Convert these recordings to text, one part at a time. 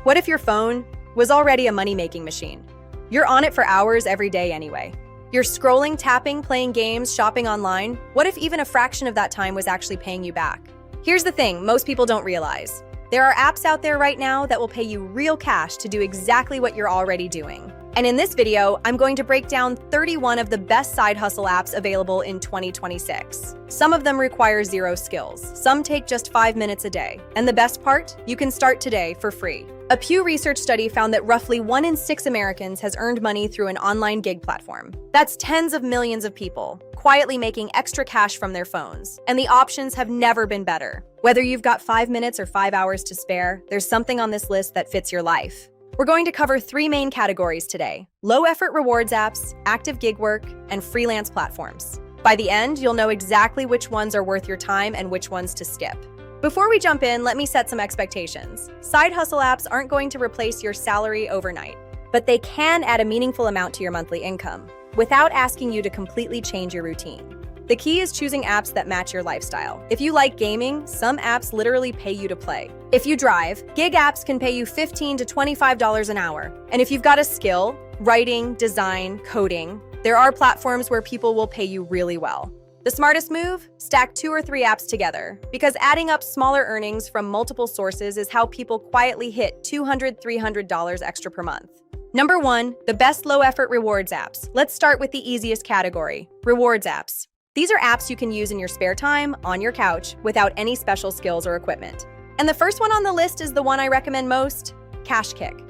What if your phone was already a money-making machine? You're on it for hours every day anyway. You're scrolling, tapping, playing games, shopping online. What if even a fraction of that time was actually paying you back? Here's the thing most people don't realize. There are apps out there right now that will pay you real cash to do exactly what you're already doing. And in this video, I'm going to break down 31 of the best side hustle apps available in 2026. Some of them require zero skills. Some take just 5 minutes a day. And the best part? You can start today for free. A Pew Research study found that roughly 1 in 6 Americans has earned money through an online gig platform. That's tens of millions of people, quietly making extra cash from their phones. And the options have never been better. Whether you've got 5 minutes or 5 hours to spare, there's something on this list that fits your life. We're going to cover 3 main categories today: low-effort rewards apps, active gig work, and freelance platforms. By the end, you'll know exactly which ones are worth your time and which ones to skip. Before we jump in, let me set some expectations. Side hustle apps aren't going to replace your salary overnight, but they can add a meaningful amount to your monthly income without asking you to completely change your routine. The key is choosing apps that match your lifestyle. If you like gaming, some apps literally pay you to play. If you drive, gig apps can pay you $15 to $25 an hour. And if you've got a skill, writing, design, coding, there are platforms where people will pay you really well. The smartest move? Stack 2 or 3 apps together, because adding up smaller earnings from multiple sources is how people quietly hit $200, $300 extra per month. Number 1, the best low-effort rewards apps. Let's start with the easiest category, rewards apps. These are apps you can use in your spare time, on your couch, without any special skills or equipment. And the first one on the list is the one I recommend most, KashKick.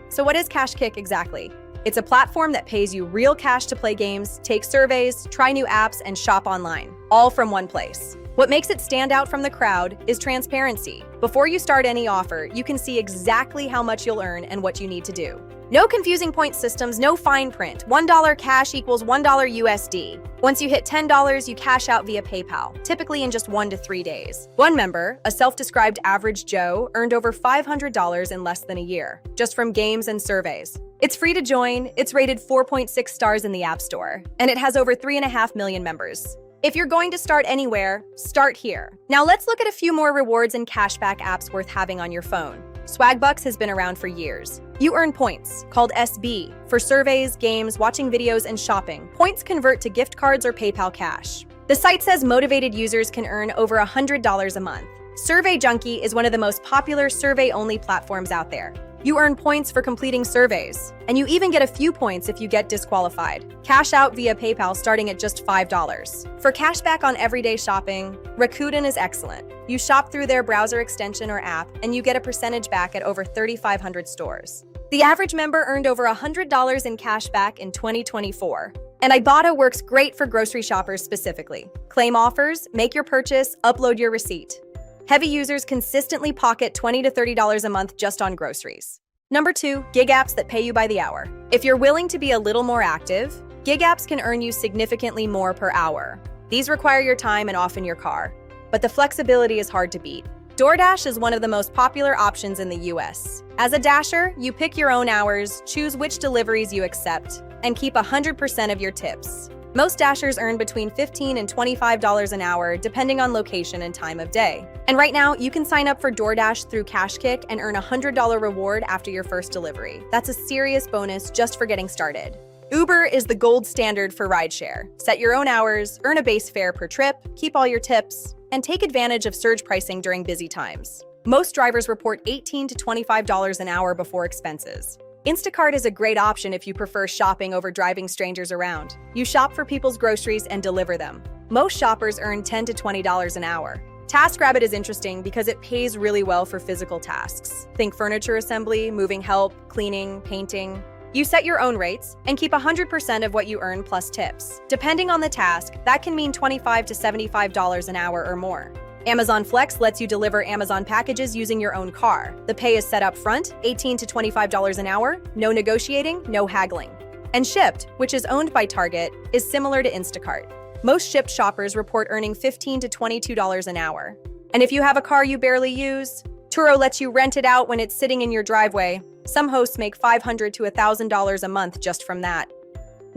So what is KashKick exactly? It's a platform that pays you real cash to play games, take surveys, try new apps, and shop online, all from one place. What makes it stand out from the crowd is transparency. Before you start any offer, you can see exactly how much you'll earn and what you need to do. No confusing point systems, no fine print. $1 cash equals $1 USD. Once you hit $10, you cash out via PayPal, typically in just 1 to 3 days. One member, a self-described average Joe, earned over $500 in less than a year, just from games and surveys. It's free to join, it's rated 4.6 stars in the App Store, and it has over 3.5 million members. If you're going to start anywhere, start here. Now let's look at a few more rewards and cashback apps worth having on your phone. Swagbucks has been around for years. You earn points, called SB, for surveys, games, watching videos, and shopping. Points convert to gift cards or PayPal cash. The site says motivated users can earn over $100 a month. Survey Junkie is one of the most popular survey-only platforms out there. You earn points for completing surveys, and you even get a few points if you get disqualified. Cash out via PayPal starting at just $5. For cashback on everyday shopping, Rakuten is excellent. You shop through their browser extension or app, and you get a percentage back at over 3,500 stores. The average member earned over $100 in cash back in 2024. And Ibotta works great for grocery shoppers specifically. Claim offers, make your purchase, upload your receipt. Heavy users consistently pocket $20 to $30 a month just on groceries. Number 2, gig apps that pay you by the hour. If you're willing to be a little more active, gig apps can earn you significantly more per hour. These require your time and often your car, but the flexibility is hard to beat. DoorDash is one of the most popular options in the US. As a Dasher, you pick your own hours, choose which deliveries you accept, and keep 100% of your tips. Most Dashers earn between $15 and $25 an hour, depending on location and time of day. And right now, you can sign up for DoorDash through KashKick and earn a $100 reward after your first delivery. That's a serious bonus just for getting started. Uber is the gold standard for rideshare. Set your own hours, earn a base fare per trip, keep all your tips, and take advantage of surge pricing during busy times. Most drivers report $18 to $25 an hour before expenses. Instacart is a great option if you prefer shopping over driving strangers around. You shop for people's groceries and deliver them. Most shoppers earn $10 to $20 an hour. TaskRabbit is interesting because it pays really well for physical tasks. Think furniture assembly, moving help, cleaning, painting. You set your own rates and keep 100% of what you earn plus tips. Depending on the task, that can mean $25 to $75 an hour or more. Amazon Flex lets you deliver Amazon packages using your own car. The pay is set up front, $18 to $25 an hour, no negotiating, no haggling. And Shipt, which is owned by Target, is similar to Instacart. Most Shipt shoppers report earning $15 to $22 an hour. And if you have a car you barely use, Turo lets you rent it out when it's sitting in your driveway. Some hosts make $500 to $1,000 a month just from that.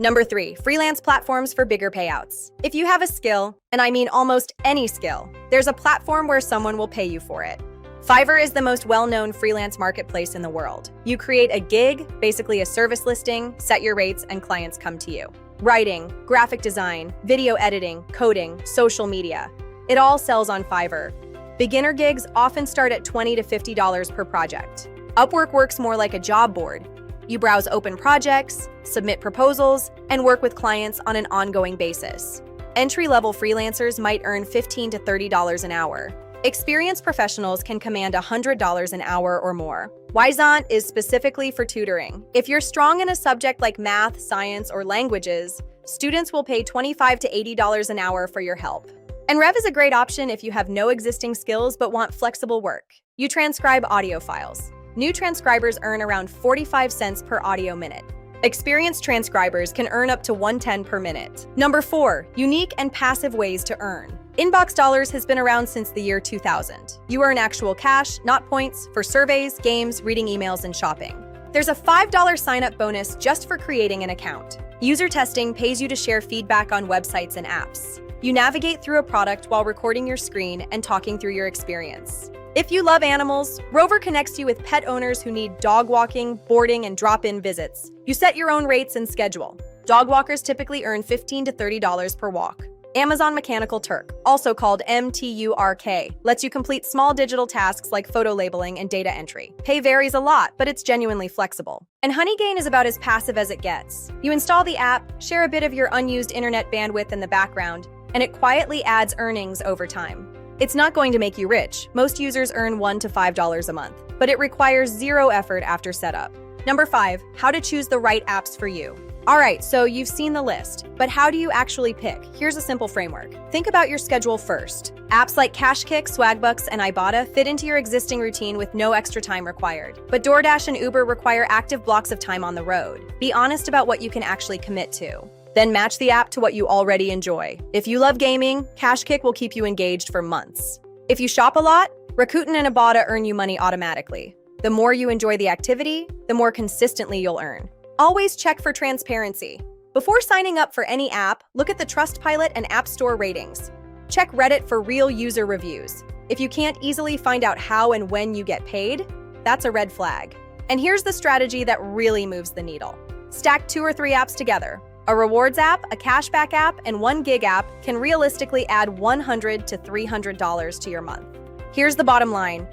Number 3, freelance platforms for bigger payouts. If you have a skill, and I mean almost any skill, there's a platform where someone will pay you for it. Fiverr is the most well-known freelance marketplace in the world. You create a gig, basically a service listing, set your rates, and clients come to you. Writing, graphic design, video editing, coding, social media. It all sells on Fiverr. Beginner gigs often start at $20 to $50 per project. Upwork works more like a job board. You browse open projects, submit proposals, and work with clients on an ongoing basis. Entry-level freelancers might earn $15 to $30 an hour. Experienced professionals can command $100 an hour or more. Wyzant is specifically for tutoring. If you're strong in a subject like math, science, or languages, students will pay $25 to $80 an hour for your help. And Rev is a great option if you have no existing skills but want flexible work. You transcribe audio files. New transcribers earn around 45 cents per audio minute. Experienced transcribers can earn up to $110 per minute. Number 4, unique and passive ways to earn. Inbox dollars has been around since the year 2000. You earn actual cash, not points, for surveys, games, reading emails, and shopping. There's a $5 sign-up bonus just for creating an account. User testing pays you to share feedback on websites and apps. You navigate through a product while recording your screen and talking through your experience. If you love animals, Rover connects you with pet owners who need dog walking, boarding, and drop-in visits. You set your own rates and schedule. Dog walkers typically earn $15 to $30 per walk. Amazon Mechanical Turk, also called MTURK, lets you complete small digital tasks like photo labeling and data entry. Pay varies a lot, but it's genuinely flexible. And Honeygain is about as passive as it gets. You install the app, share a bit of your unused internet bandwidth in the background, and it quietly adds earnings over time. It's not going to make you rich. Most users earn $1 to $5 a month, but it requires zero effort after setup. Number 5, how to choose the right apps for you. All right, so you've seen the list, but how do you actually pick? Here's a simple framework. Think about your schedule first. Apps like KashKick, Swagbucks, and Ibotta fit into your existing routine with no extra time required. But DoorDash and Uber require active blocks of time on the road. Be honest about what you can actually commit to. Then match the app to what you already enjoy. If you love gaming, KashKick will keep you engaged for months. If you shop a lot, Rakuten and Ibotta earn you money automatically. The more you enjoy the activity, the more consistently you'll earn. Always check for transparency. Before signing up for any app, look at the Trustpilot and App Store ratings. Check Reddit for real user reviews. If you can't easily find out how and when you get paid, that's a red flag. And here's the strategy that really moves the needle. Stack 2 or 3 apps together. A rewards app, a cashback app, and one gig app can realistically add $100 to $300 to your month. Here's the bottom line.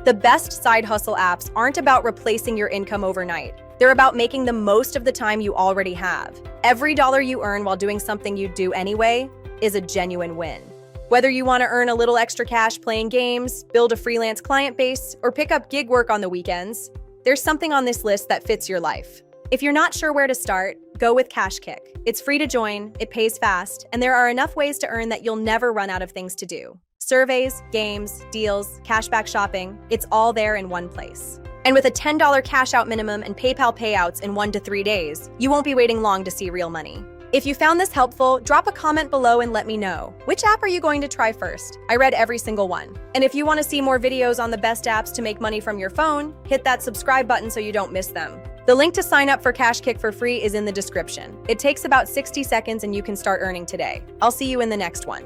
The best side hustle apps aren't about replacing your income overnight. They're about making the most of the time you already have. Every dollar you earn while doing something you do anyway is a genuine win. Whether you want to earn a little extra cash playing games, build a freelance client base, or pick up gig work on the weekends, there's something on this list that fits your life. If you're not sure where to start, go with KashKick. It's free to join, it pays fast, and there are enough ways to earn that you'll never run out of things to do. Surveys, games, deals, cashback shopping, it's all there in one place. And with a $10 cash out minimum and PayPal payouts in 1 to 3 days, you won't be waiting long to see real money. If you found this helpful, drop a comment below and let me know. Which app are you going to try first? I read every single one. And if you want to see more videos on the best apps to make money from your phone, hit that subscribe button so you don't miss them. The link to sign up for KashKick for free is in the description. It takes about 60 seconds and you can start earning today. I'll see you in the next one.